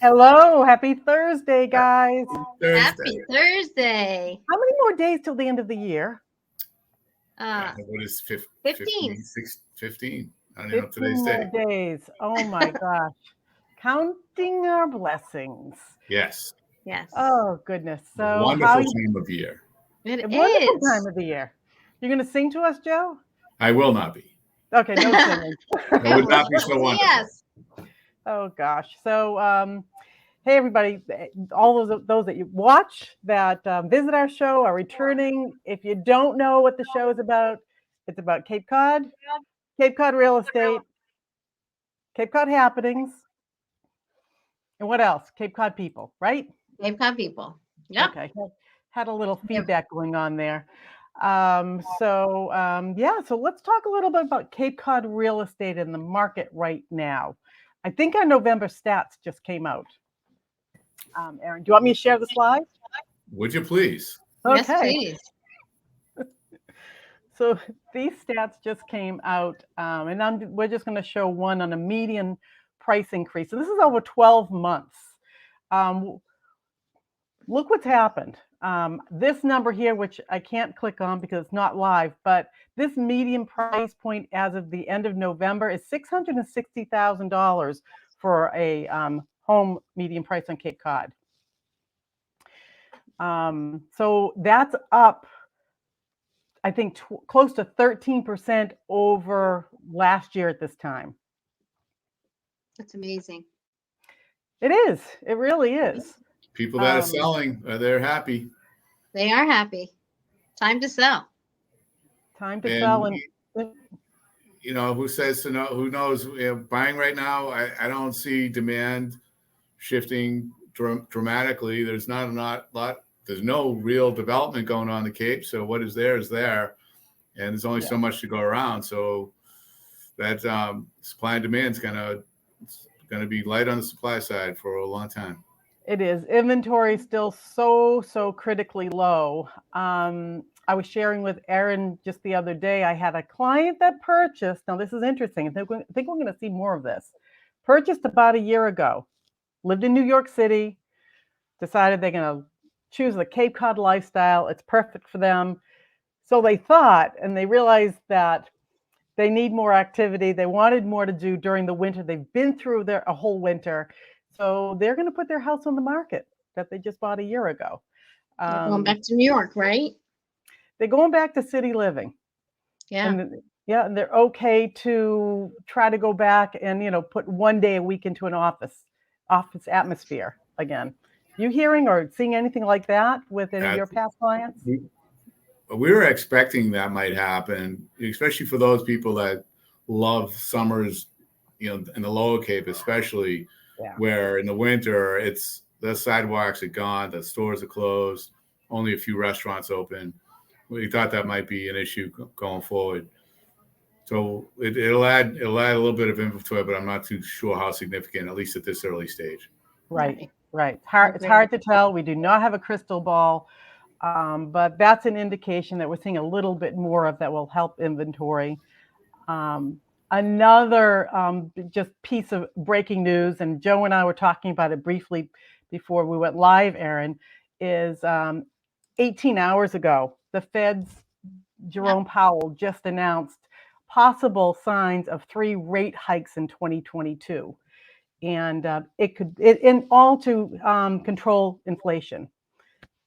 Hello, happy Thursday, guys. Happy Thursday. How many more days till the end of the year? What is 15? 15. I don't know 15 today's more day. days. Oh my gosh. Counting our blessings. Yes. Oh goodness. So Wonderful time of year. It wonderful time of the year. You're going to sing to us, Joe? I will not be. Okay, no singing. It would not be so wonderful. Yes. Oh gosh. So hey everybody, all those that you watch, that visit our show, are returning. If you don't know what the show is about, it's about Cape Cod real estate, Cape Cod happenings, and what else? Cape Cod people, right? Cape Cod people. Yeah. Okay. Had a little feedback going on there. So let's talk a little bit about Cape Cod real estate in the market right now. I think our November stats just came out. Erin, do you want me to share the slide? Would you please? Okay. Yes, please. So these stats just came out, and we're just going to show one on a median price increase. So this is over 12 months. Look what's happened. This number here, which I can't click on because it's not live, but this median price point as of the end of November is $660,000 for a home median price on Cape Cod. So that's up, I think, close to 13% over last year at this time. That's amazing. It is. It really is. People that are selling, they're happy. They are happy. Time to sell. Time to sell. And you know, who says to know? Who knows? Buying right now, I don't see demand shifting dramatically. There's not a lot. There's no real development going on in the Cape. So what is there, and there's only so much to go around. So that supply and demand is going to be light on the supply side for a long time. It is. Inventory is still so critically low. I was sharing with Erin just the other day. I had a client that purchased. Now this is interesting. I think we're going to see more of this. Purchased about a year ago. Lived in New York City. Decided they're going to choose the Cape Cod lifestyle. It's perfect for them. So they thought, and they realized that they need more activity. They wanted more to do during the winter. They've been through a whole winter. So they're going to put their house on the market that they just bought a year ago. They're going back to New York, right? They're going back to city living. Yeah. And they're okay to try to go back and, put one day a week into an office atmosphere again. You hearing or seeing anything like that with any of your past clients? We were expecting that might happen, especially for those people that love summers, in the Lower Cape, especially where in the winter the sidewalks are gone, the stores are closed, only a few restaurants open. We thought that might be an issue going forward. So it'll add a little bit of inventory, but I'm not too sure how significant, at least at this early stage. Right. It's hard to tell. We do not have a crystal ball, but that's an indication that we're seeing a little bit more of that will help inventory. Another just piece of breaking news, and Joe and I were talking about it briefly before we went live, Erin, is 18 hours ago, the Fed's Jerome Powell just announced possible signs of 3 rate hikes in 2022. And in all to control inflation.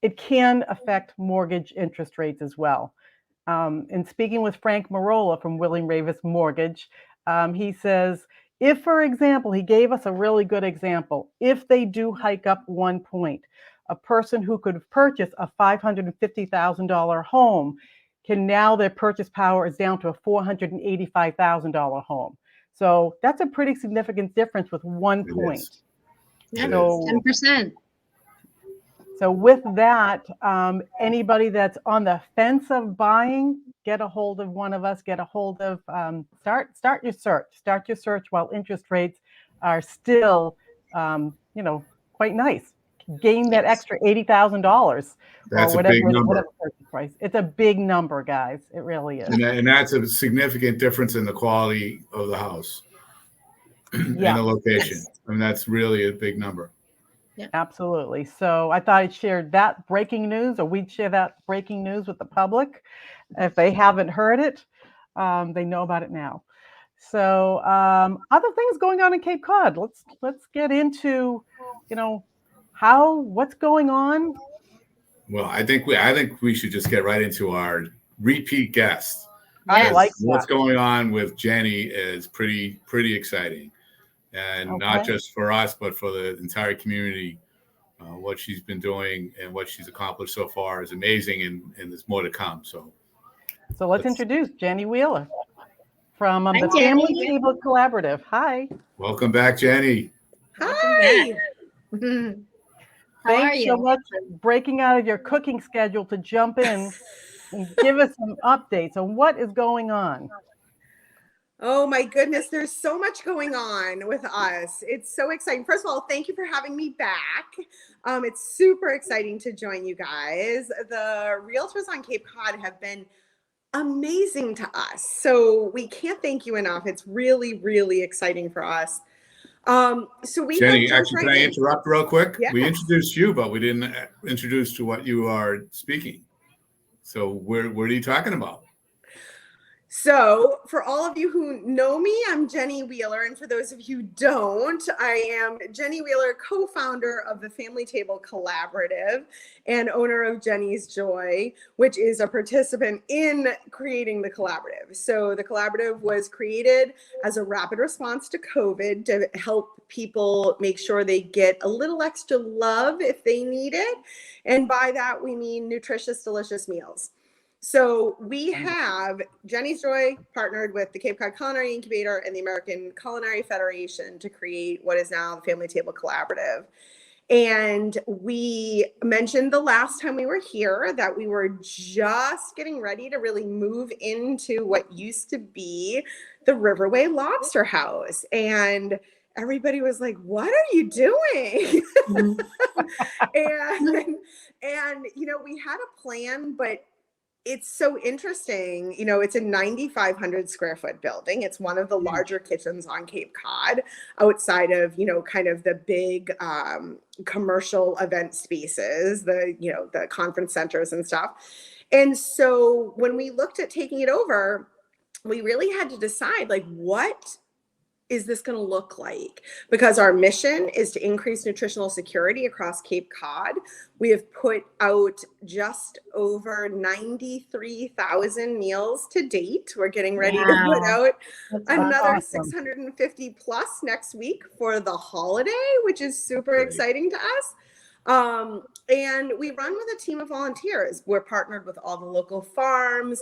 It can affect mortgage interest rates as well. And speaking with Frank Marola from William Ravis Mortgage, he says, if, for example, he gave us a really good example, if they do hike up 1 point, a person who could purchase a $550,000 home their purchase power is down to a $485,000 home. So that's a pretty significant difference with 1 point. Yeah, so 10%. So with that, anybody that's on the fence of buying, get a hold of one of us. Get a hold of start your search. Start your search while interest rates are still, quite nice. Gain that extra $80,000 or whatever purchase price. It's a big number, guys. It really is. And that's a significant difference in the quality of the house and the location. And that's really a big number. Yeah. Absolutely. So I thought I'd share that breaking news, or we'd share that breaking news with the public. If they haven't heard it, they know about it now. So other things going on in Cape Cod. Let's get into, what's going on. Well, I think we should just get right into our repeat guest. I like what's that. going on with Jeni is pretty exciting, and not just for us, but for the entire community. What she's been doing and what she's accomplished so far is amazing, and there's more to come. So let's introduce Jeni Wheeler from the Hi, Family Jeni. Table Collaborative. Hi. Welcome back, Jeni. Hi. How are Thanks you? so much for breaking out of your cooking schedule to jump in and give us some updates on what is going on. Oh my goodness, there's so much going on with us. It's so exciting. First of all, thank you for having me back. It's super exciting to join you guys. The realtors on Cape Cod have been amazing to us. So we can't thank you enough. It's really, really exciting for us. So we Jeni, actually, can I interrupt real quick? Yes. We introduced you, but we didn't introduce to what you are speaking. So what are you talking about? So for all of you who know me, I'm Jeni Wheeler. And for those of you who don't, I am Jeni Wheeler, co-founder of the Family Table Collaborative and owner of Jeni's Joy, which is a participant in creating the collaborative. So the collaborative was created as a rapid response to COVID to help people make sure they get a little extra love if they need it. And by that, we mean nutritious, delicious meals. So we have Jeni's Joy partnered with the Cape Cod Culinary Incubator and the American Culinary Federation to create what is now the Family Table Collaborative. And we mentioned the last time we were here that we were just getting ready to really move into what used to be the Riverway Lobster House. And everybody was like, what are you doing? and we had a plan, but it's so interesting. It's a 9,500 square foot building. It's one of the larger kitchens on Cape Cod outside of, kind of the big commercial event spaces, the conference centers and stuff. And so when we looked at taking it over, we really had to decide, what is this going to look like? Because our mission is to increase nutritional security across Cape Cod. We have put out just over 93,000 meals to date. We're getting ready to put out another 650 plus next week for the holiday, which is super exciting to us. And we run with a team of volunteers. We're partnered with all the local farms.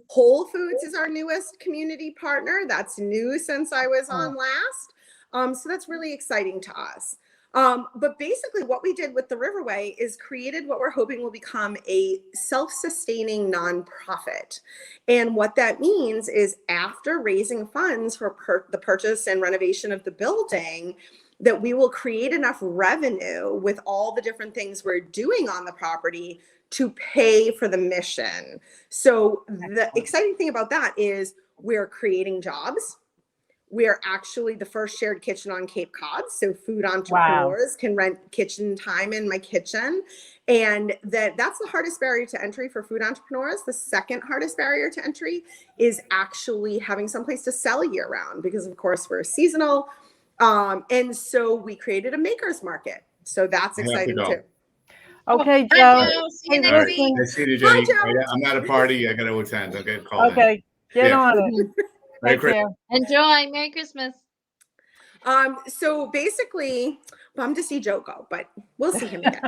Whole Foods is our newest community partner. That's new since I was on last. So that's really exciting to us. But basically what we did with the Riverway is created what we're hoping will become a self-sustaining nonprofit. And what that means is after raising funds for the purchase and renovation of the building, that we will create enough revenue with all the different things we're doing on the property to pay for the mission. So the exciting thing about that is we're creating jobs. We're actually the first shared kitchen on Cape Cod. So food entrepreneurs can rent kitchen time in my kitchen. And that's the hardest barrier to entry for food entrepreneurs. The second hardest barrier to entry is actually having someplace to sell year round, because of course we're seasonal. And so we created a maker's market. So that's exciting too. Okay, Joe. See you next week. Nice to see you, Jeni. I'm at a party. I got to attend. Okay, call in. Get on it. Merry Christmas. Enjoy. Merry Christmas. So basically, bummed to see Joe go, but we'll see him again.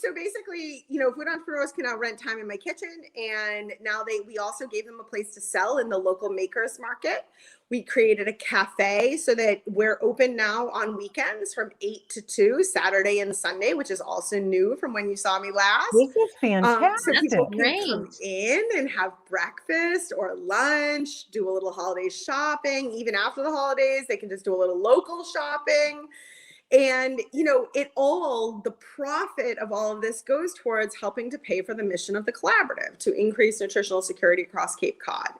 So basically, food entrepreneurs can now rent time in my kitchen, and now we also gave them a place to sell in the local makers market. We created a cafe so that we're open now on weekends from 8 to 2, Saturday and Sunday, which is also new from when you saw me last. This is fantastic. So people can come in and have breakfast or lunch, do a little holiday shopping. Even after the holidays, they can just do a little local shopping. And, the profit of all of this goes towards helping to pay for the mission of the collaborative to increase nutritional security across Cape Cod.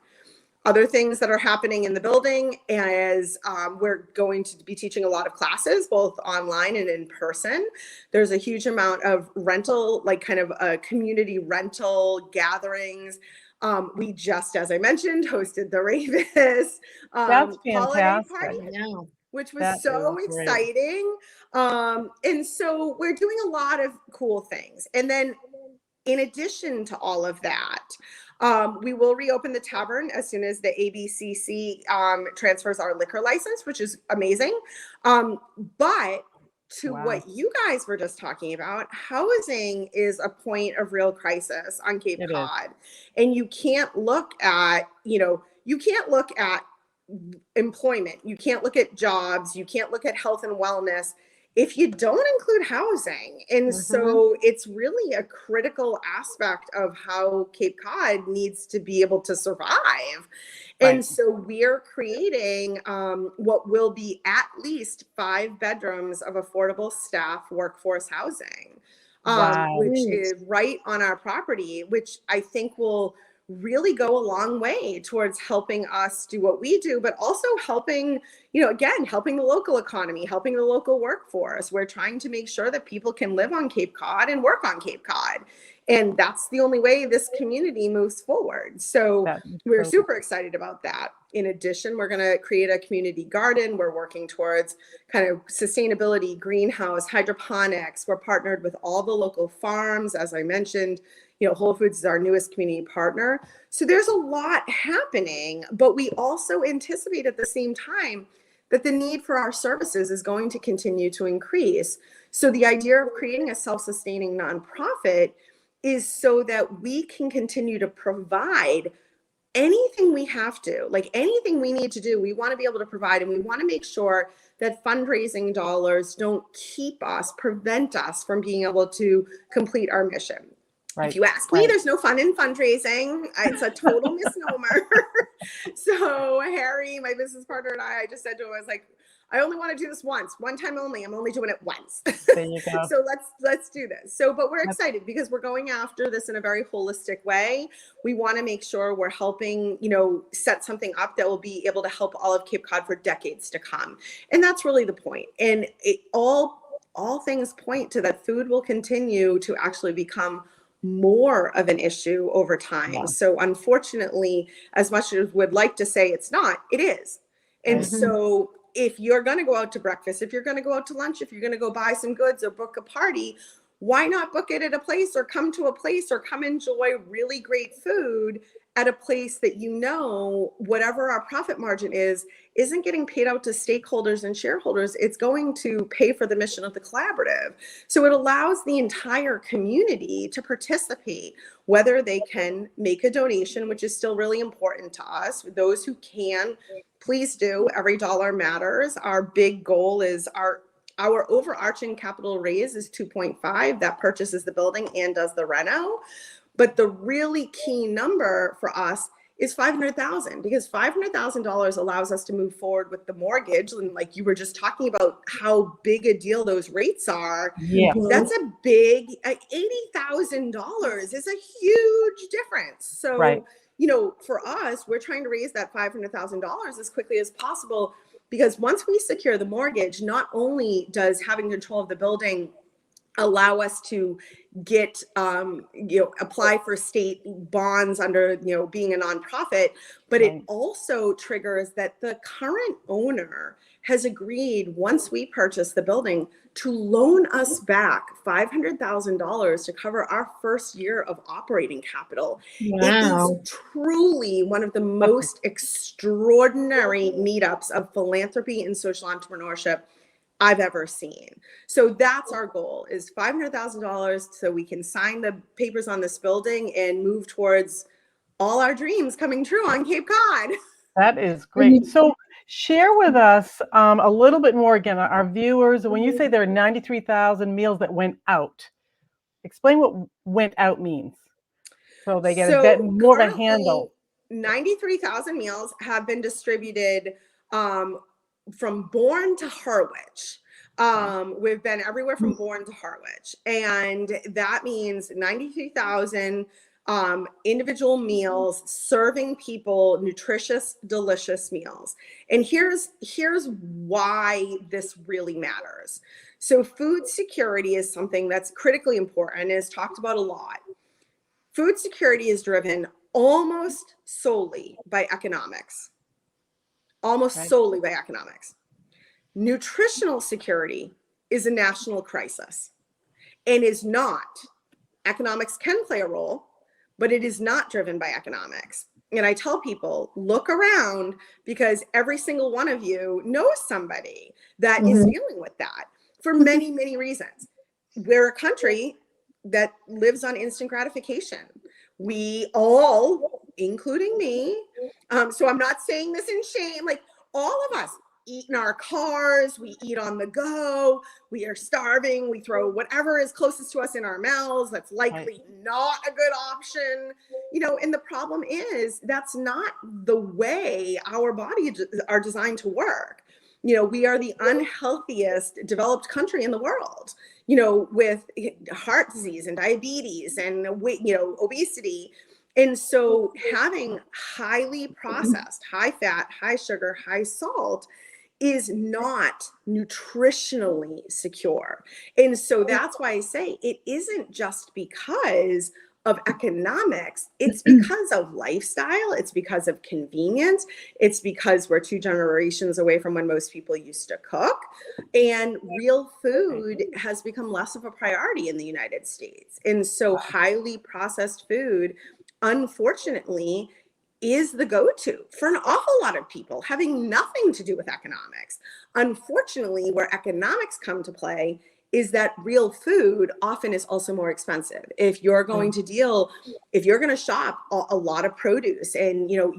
Other things that are happening in the building is we're going to be teaching a lot of classes, both online and in person. There's a huge amount of rental, like kind of community rental gatherings. We just, as I mentioned, hosted the Ravis That's holiday fantastic. party, I know. which was That so is great. exciting. And so we're doing a lot of cool things. And then in addition to all of that, we will reopen the tavern as soon as the ABCC transfers our liquor license, which is amazing. But to what you guys were just talking about, housing is a point of real crisis on Cape Cod. And you can't look at, you can't look at employment, you can't look at jobs, you can't look at health and wellness if you don't include housing. And so it's really a critical aspect of how Cape Cod needs to be able to survive. And so we're creating what will be at least 5 bedrooms of affordable staff workforce housing, which is right on our property, which I think will really go a long way towards helping us do what we do, but also helping, again, helping the local economy, helping the local workforce. We're trying to make sure that people can live on Cape Cod and work on Cape Cod. And that's the only way this community moves forward. So we're super excited about that. In addition, we're going to create a community garden. We're working towards kind of sustainability, greenhouse, hydroponics. We're partnered with all the local farms. As I mentioned, Whole Foods is our newest community partner. So there's a lot happening, but we also anticipate at the same time that the need for our services is going to continue to increase. So the idea of creating a self-sustaining nonprofit is so that we can continue to provide anything we have to, like anything we need to do, we want to be able to provide, and we want to make sure that fundraising dollars don't prevent us from being able to complete our mission. If you ask me, there's no fun in fundraising. It's a total misnomer. So Harry, my business partner, and I just said to him, I was like, I only want to do this once, one time only. I'm only doing it once. There you go. So let's do this. So, but we're excited because we're going after this in a very holistic way. We want to make sure we're helping, set something up that will be able to help all of Cape Cod for decades to come. And that's really the point. And all things point to that food will continue to actually become more of an issue over time. So unfortunately, as much as we'd like to say it's not, it is. And so if you're going to go out to breakfast, if you're going to go out to lunch, if you're going to go buy some goods or book a party, why not book it at a place or come to a place or come enjoy really great food at a place that whatever our profit margin isn't getting paid out to stakeholders and shareholders. It's going to pay for the mission of the Colaborative. So it allows the entire community to participate, whether they can make a donation, which is still really important to us. Those who can, please do. Every dollar matters. Our big goal is our overarching capital raise is 2.5. That purchases the building and does the reno. But the really key number for us is $500,000, because $500,000 allows us to move forward with the mortgage. And like you were just talking about how big a deal those rates are. That's a big, $80,000 is a huge difference. So, for us, we're trying to raise that $500,000 as quickly as possible, because once we secure the mortgage, not only does having control of the building allow us to get, apply for state bonds under, being a nonprofit, but it also triggers that the current owner has agreed, once we purchase the building, to loan us back $500,000 to cover our first year of operating capital. It is truly one of the most extraordinary meetups of philanthropy and social entrepreneurship I've ever seen. So that's our goal, is $500,000 so we can sign the papers on this building and move towards all our dreams coming true on Cape Cod. That is great. So share with us a little bit more, again, our viewers, when you say there are 93,000 meals that went out, explain what went out means, so they get a bit more of a handle. 93,000 meals have been distributed from Bourne to Harwich. We've been everywhere from Bourne to Harwich, and that means 93,000 individual meals, serving people nutritious, delicious meals. And here's why this really matters. So food security is something that's critically important and is talked about a lot. Food security is driven almost solely by economics. Almost solely by economics. Nutritional security is a national crisis and is not. Economics can play a role, but it is not driven by economics. And I tell people, look around, because every single one of you knows somebody that is dealing with that for many, many reasons. We're a country that lives on instant gratification. We all, including me, so I'm not saying this in shame, like all of us eat in our cars, we eat on the go, we are starving, we throw whatever is closest to us in our mouths. That's likely not a good option, you know, and the problem is that's not the way our bodies are designed to work. You know, we are the unhealthiest developed country in the world, you know, with heart disease and diabetes and, you know, obesity. And so having highly processed, high fat, high sugar, high salt is not nutritionally secure. And so that's why I say it isn't just because of economics, it's because of lifestyle, it's because of convenience, it's because we're 2 generations away from when most people used to cook, and real food has become less of a priority in the United States. And so highly processed food, unfortunately, is the go-to for an awful lot of people, having nothing to do with economics. Unfortunately, where economics come to play is that real food often is also more expensive. If you're going to if you're going to shop a lot of produce, and you know,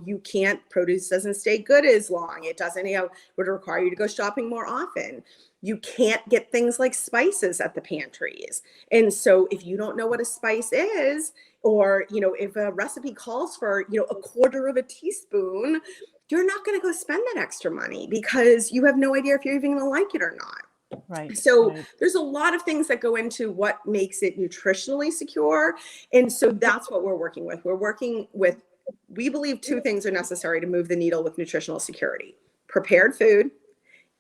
produce doesn't stay good as long. It doesn't, you know, would require you to go shopping more often. You can't get things like spices at the pantries. And so if you don't know what a spice is, or, you know, if a recipe calls for, you know, 1/4 teaspoon, you're not going to go spend that extra money because you have no idea if you're even going to like it or not. Right. So there's a lot of things that go into what makes it nutritionally secure. And so that's what we're working with. We believe 2 things are necessary to move the needle with nutritional security: prepared food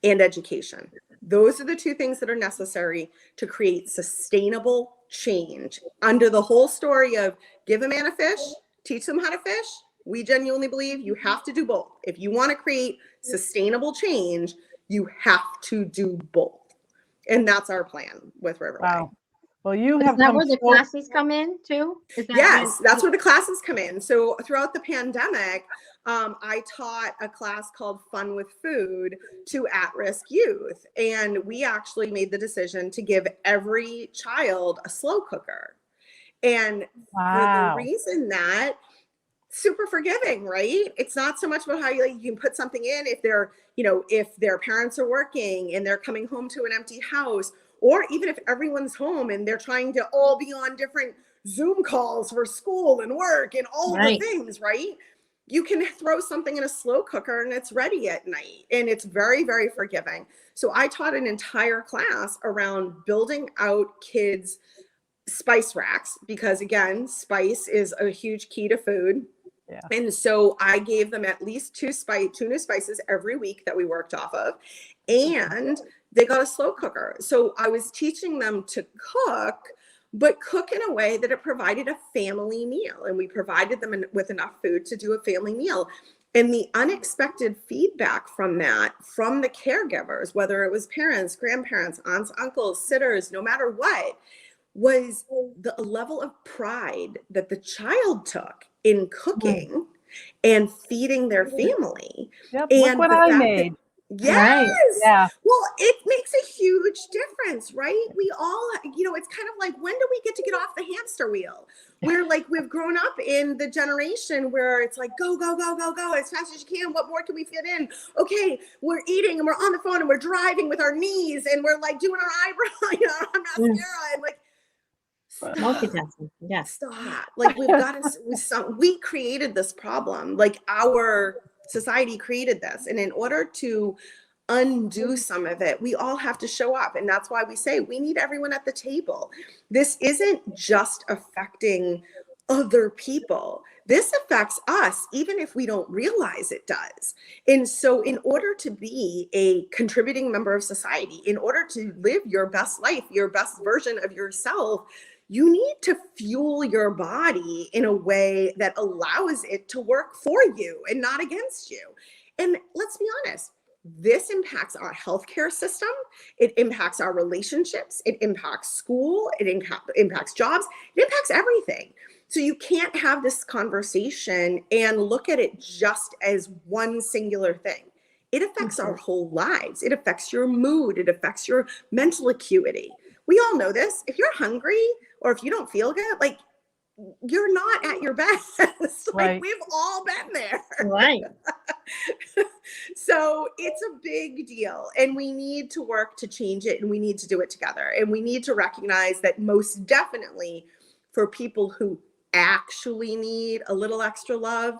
and education. Those are the 2 things that are necessary to create sustainable change under the whole story of give a man a fish, teach them how to fish. We genuinely believe you have to do both. If you want to create sustainable change, you have to do both. And that's our plan with Riverway. Wow. Well, you have Is that where the classes come in too? Yes, that's where the classes come in. So throughout the pandemic, I taught a class called Fun with Food to at-risk youth. And we actually made the decision to give every child a slow cooker. And for the reason that super forgiving, right? It's not so much about how you can put something in if they're, you know, if their parents are working and they're coming home to an empty house, or even if everyone's home and they're trying to all be on different Zoom calls for school and work and all the things, right? You can throw something in a slow cooker and it's ready at night, and it's very, very forgiving. So I taught an entire class around building out kids' spice racks, because again, spice is a huge key to food. Yeah. And so I gave them at least 2 new spices every week that we worked off of, and they got a slow cooker. So I was teaching them to cook, but cook in a way that it provided a family meal. And we provided them with enough food to do a family meal. And the unexpected feedback from that, from the caregivers, whether it was parents, grandparents, aunts, uncles, sitters, no matter what, was the level of pride that the child took in cooking and feeding their family. Yep, and look what I made. Yes. Yeah. Well, it makes a huge difference, right? We all, you know, it's kind of like, when do we get to get off the hamster wheel? We're like, we've grown up in the generation where it's like, go, go, go, go, go as fast as you can. What more can we fit in? Okay, we're eating and we're on the phone and we're driving with our knees and we're like doing our eyebrow, you know, our mascara, and like, multitasking. Yes. Stop. Like, we've got to, we created this problem. Like, our society created this. And in order to undo some of it, we all have to show up. And that's why we say we need everyone at the table. This isn't just affecting other people. This affects us, even if we don't realize it does. And so in order to be a contributing member of society, in order to live your best life, your best version of yourself, you need to fuel your body in a way that allows it to work for you and not against you. And let's be honest, this impacts our healthcare system. It impacts our relationships. It impacts school. It impacts jobs. It impacts everything. So you can't have this conversation and look at it just as one singular thing. It affects our whole lives. It affects your mood. It affects your mental acuity. We all know this. If you're hungry or if you don't feel good, like, you're not at your best. Like, we've all been there. Right. So it's a big deal, and we need to work to change it, and we need to do it together. And we need to recognize that most definitely for people who actually need a little extra love,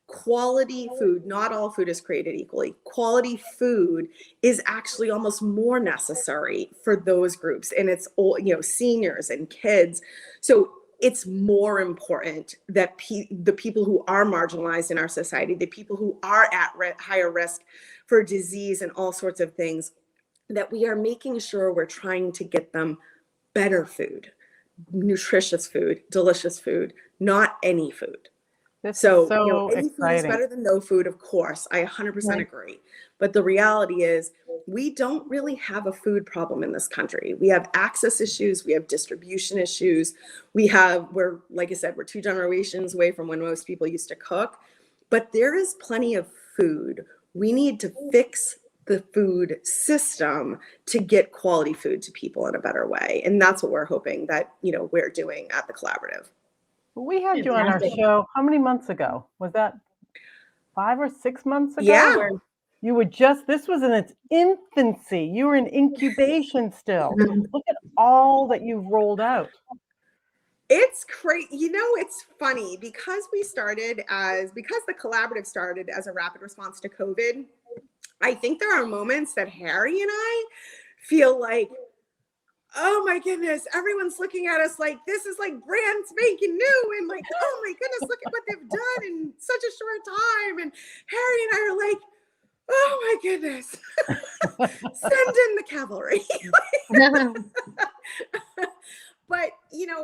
quality food, not all food is created equally. Quality food is actually almost more necessary for those groups. And it's all, seniors and kids. So it's more important that the people who are marginalized in our society, the people who are at higher risk for disease and all sorts of things, that we are making sure we're trying to get them better food, nutritious food, delicious food, not any food. So any food is better than no food, of course. I 100% agree. But the reality is, we don't really have a food problem in this country. We have access issues. We have distribution issues. We're, like I said, we're 2 generations away from when most people used to cook. But there is plenty of food. We need to fix the food system to get quality food to people in a better way. And that's what we're hoping that, we're doing at the Collaborative. We had you on our show, how many months ago? Was that 5 or 6 months ago? Yeah. Where you were this was in its infancy. You were in incubation still. Look at all that you've rolled out. It's crazy. It's funny because the Collaborative started as a rapid response to COVID. I think there are moments that Harry and I feel like, oh my goodness, everyone's looking at us like this is like brand spanking new, and like, oh my goodness, look at what they've done in such a short time. And Harry and I are like, oh my goodness, send in the cavalry. But,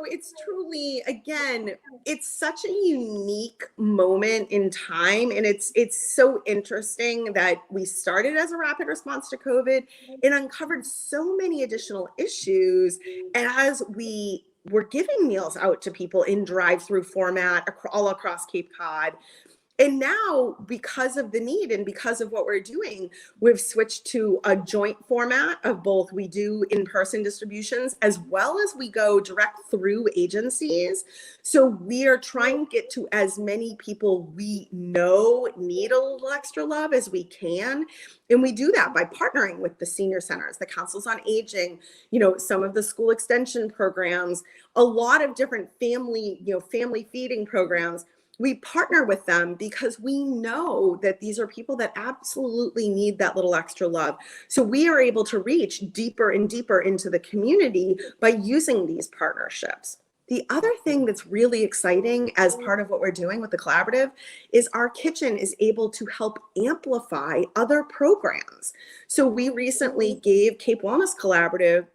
it's truly, again, it's such a unique moment in time. And it's so interesting that we started as a rapid response to COVID and uncovered so many additional issues as we were giving meals out to people in drive-through format all across Cape Cod. And now, because of the need and because of what we're doing, we've switched to a joint format of both. We do in-person distributions as well as we go direct through agencies. So we are trying to get to as many people we know need a little extra love as we can. And we do that by partnering with the senior centers, the councils on aging, some of the school extension programs, a lot of different family feeding programs. We partner with them because we know that these are people that absolutely need that little extra love. So we are able to reach deeper and deeper into the community by using these partnerships. The other thing that's really exciting as part of what we're doing with the Collaborative is our kitchen is able to help amplify other programs. So we recently gave Cape Wellness Collaborative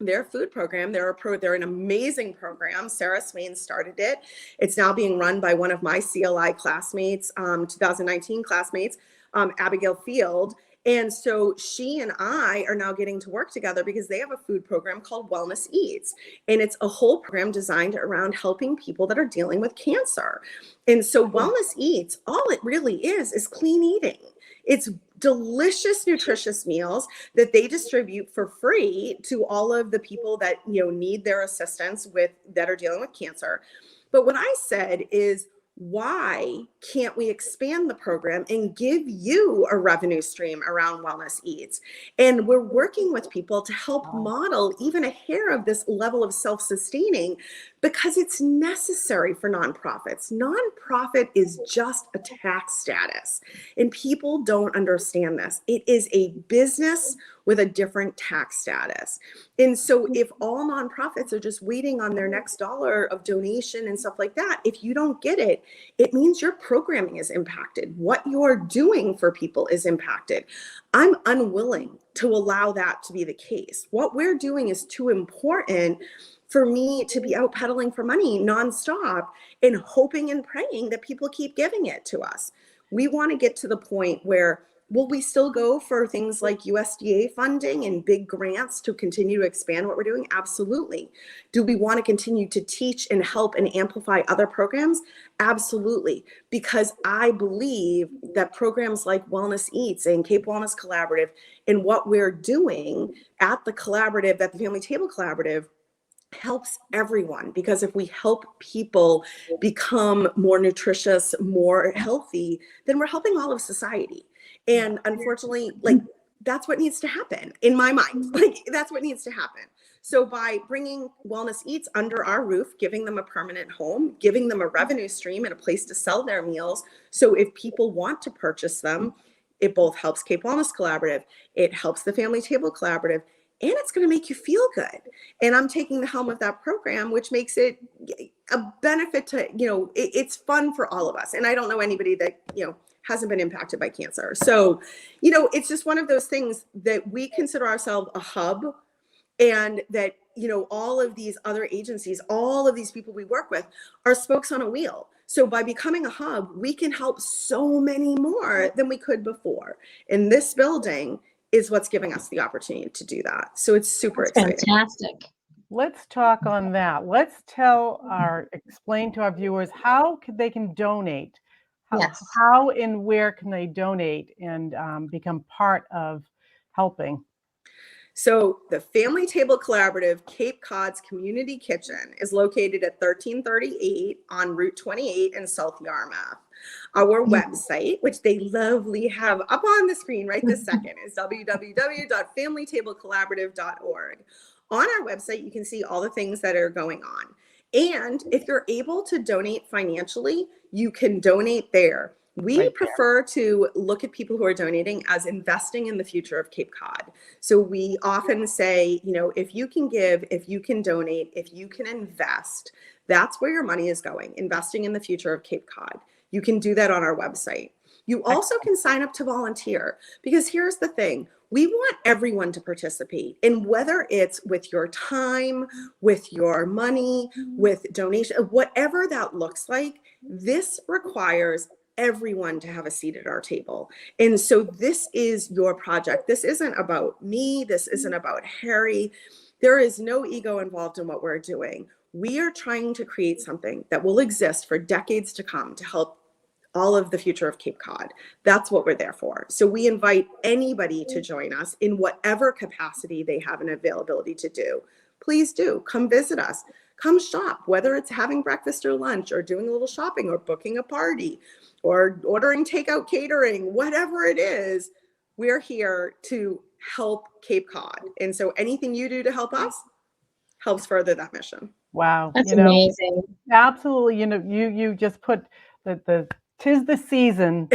their food program. They're an amazing program. Sarah Swain started it. It's now being run by one of my CLI classmates, 2019 classmates, Abigail Field. And so she and I are now getting to work together because they have a food program called Wellness Eats. And it's a whole program designed around helping people that are dealing with cancer. And so Wellness Eats, all it really is clean eating. It's delicious, nutritious meals that they distribute for free to all of the people that need their assistance that are dealing with cancer. But what I said is, why can't we expand the program and give you a revenue stream around Wellness Eats? And we're working with people to help model even a hair of this level of self-sustaining, Because it's necessary for nonprofits. Nonprofit is just a tax status, and people don't understand this. It is a business with a different tax status. And so if all nonprofits are just waiting on their next dollar of donation and stuff like that, if you don't get it, it means your programming is impacted. What you're doing for people is impacted. I'm unwilling to allow that to be the case. What we're doing is too important for me to be out peddling for money nonstop and hoping and praying that people keep giving it to us. We want to get to the point where, will we still go for things like USDA funding and big grants to continue to expand what we're doing? Absolutely. Do we want to continue to teach and help and amplify other programs? Absolutely. Because I believe that programs like Wellness Eats and Cape Wellness Collaborative and what we're doing at the Collaborative, at the Family Table Collaborative, helps everyone. Because if we help people become more nutritious, more healthy, then we're helping all of society. And unfortunately, like, that's what needs to happen in my mind. Like, that's what needs to happen. So by bringing Wellness Eats under our roof, giving them a permanent home, giving them a revenue stream and a place to sell their meals, so if people want to purchase them, it both helps Cape Wellness Collaborative, it helps the Family Table Collaborative, and it's going to make you feel good. And I'm taking the helm of that program, which makes it a benefit to, it's fun for all of us. And I don't know anybody that, hasn't been impacted by cancer. So, it's just one of those things that we consider ourselves a hub, and that, all of these other agencies, all of these people we work with are spokes on a wheel. So by becoming a hub, we can help so many more than we could before. And this building is what's giving us the opportunity to do that. So it's super exciting. Fantastic. Let's talk on that. Let's explain to our viewers how they can donate. Yes. How and where can they donate and become part of helping? So the Family Table Collaborative Cape Cod's Community Kitchen is located at 1338 on Route 28 in South Yarmouth. Our website, which they lovely have up on the screen right this second, is www.familytablecollaborative.org. On our website, you can see all the things that are going on. And if you're able to donate financially, you can donate there. We prefer to look at people who are donating as investing in the future of Cape Cod. So we often say, if you can give, if you can donate, if you can invest, that's where your money is going, investing in the future of Cape Cod. You can do that on our website. You also can sign up to volunteer, because here's the thing. We want everyone to participate, and whether it's with your time, with your money, with donation, whatever that looks like, this requires everyone to have a seat at our table. And so this is your project. This isn't about me. This isn't about Harry. There is no ego involved in what we're doing. We are trying to create something that will exist for decades to come to help all of the future of Cape Cod. That's what we're there for. So we invite anybody to join us in whatever capacity they have an availability to do. Please do come visit us. Come shop, whether it's having breakfast or lunch or doing a little shopping or booking a party or ordering takeout catering, whatever it is, we're here to help Cape Cod. And so anything you do to help us helps further that mission. Wow. That's amazing. Absolutely. You just put the 'tis the season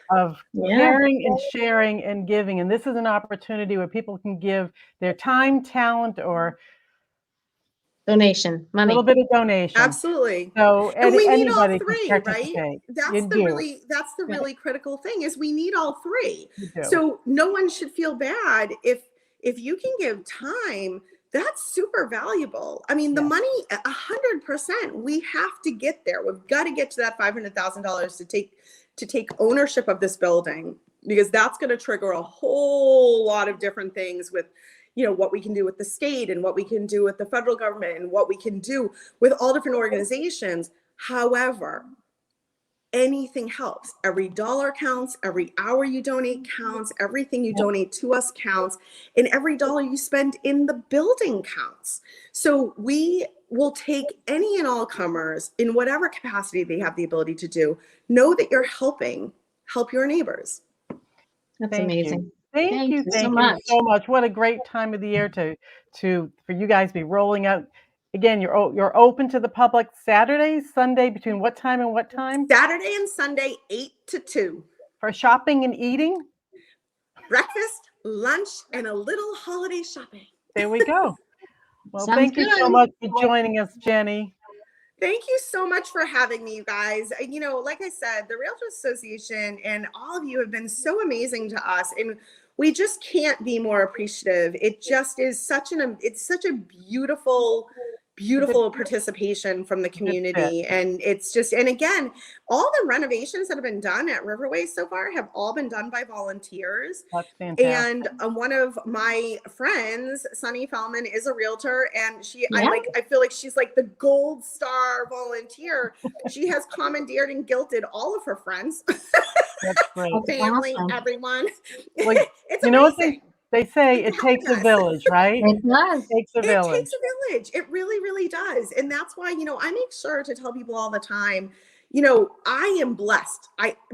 of caring and sharing and giving. And this is an opportunity where people can give their time, talent, or donation, money. A little bit of donation. Absolutely. So and we need all anybody three, can right? participate. That's the really critical thing, is we need all three. So no one should feel bad if you can give time. That's super valuable. I mean, the money, 100%, we have to get there. We've got to get to that $500,000 to take ownership of this building, because that's going to trigger a whole lot of different things with, what we can do with the state and what we can do with the federal government and what we can do with all different organizations. However, anything helps. Every dollar counts, every hour you donate counts, everything you donate to us counts, and every dollar you spend in the building counts. So we will take any and all comers in whatever capacity they have the ability to do. Know that you're helping help your neighbors. That's amazing. Thank you so much. What a great time of the year for you guys to be rolling out again, you're open to the public Saturday, Sunday, between what time and what time? Saturday and Sunday, 8 to 2. For shopping and eating? Breakfast, lunch, and a little holiday shopping. There we go. Well, Sounds thank you so good. much for joining us, Jeni. Thank you so much for having me, you guys. You know, like I said, the Realtors Association and all of you have been so amazing to us, and we just can't be more appreciative. It just is such a beautiful participation from the community. And it's just, and again, all the renovations that have been done at Riverway so far have all been done by volunteers. That's fantastic. And one of my friends, Sunny Fellman, is a realtor, and Yeah. I feel like she's like the gold star volunteer. She has commandeered and guilted all of her friends, That's great. family, awesome. everyone. Well, It's you know what amazing. they say? It takes a village, right? It does. It takes a It village. takes a village. It really, really does. And that's why, you know, I make sure to tell people all the time, you know, I am blessed,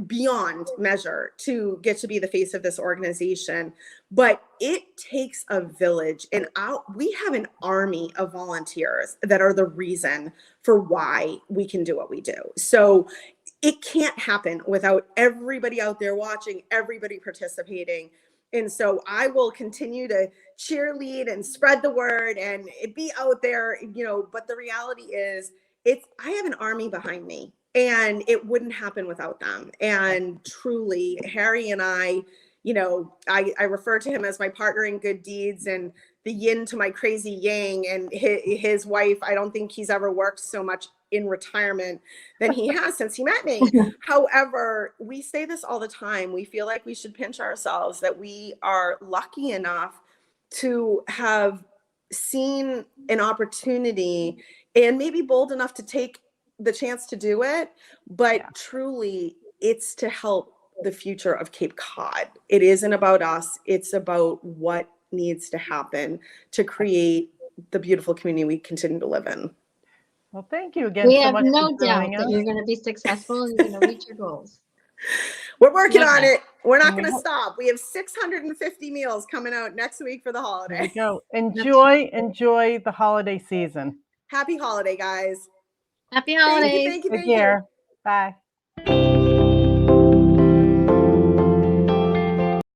beyond measure, to get to be the face of this organization, but it takes a village, and we have an army of volunteers that are the reason for why we can do what we do. So it can't happen without everybody out there watching, everybody participating. And so I will continue to cheerlead and spread the word and be out there, you know, but the reality is I have an army behind me, and it wouldn't happen without them. And truly, Harry and I, you know, I refer to him as my partner in good deeds and the yin to my crazy yang. And his wife, I don't think he's ever worked so much in retirement than he has since he met me. However, we say this all the time. We feel like we should pinch ourselves that we are lucky enough to have seen an opportunity and maybe bold enough to take the chance to do it. But truly, it's to help the future of Cape Cod. It isn't about us. It's about what needs to happen to create the beautiful community we continue to live in. Well, thank you again We so have much no for doubt joining that us. you're going to be successful and you're going to reach your goals. We're working Love on that. it. We're not And we going to hope- stop. We have 650 meals coming out next week for the There we holiday. go. Enjoy the holiday season. Happy holiday, guys. Happy Thank holidays. you. Thank you. Take Thank you. care. Bye.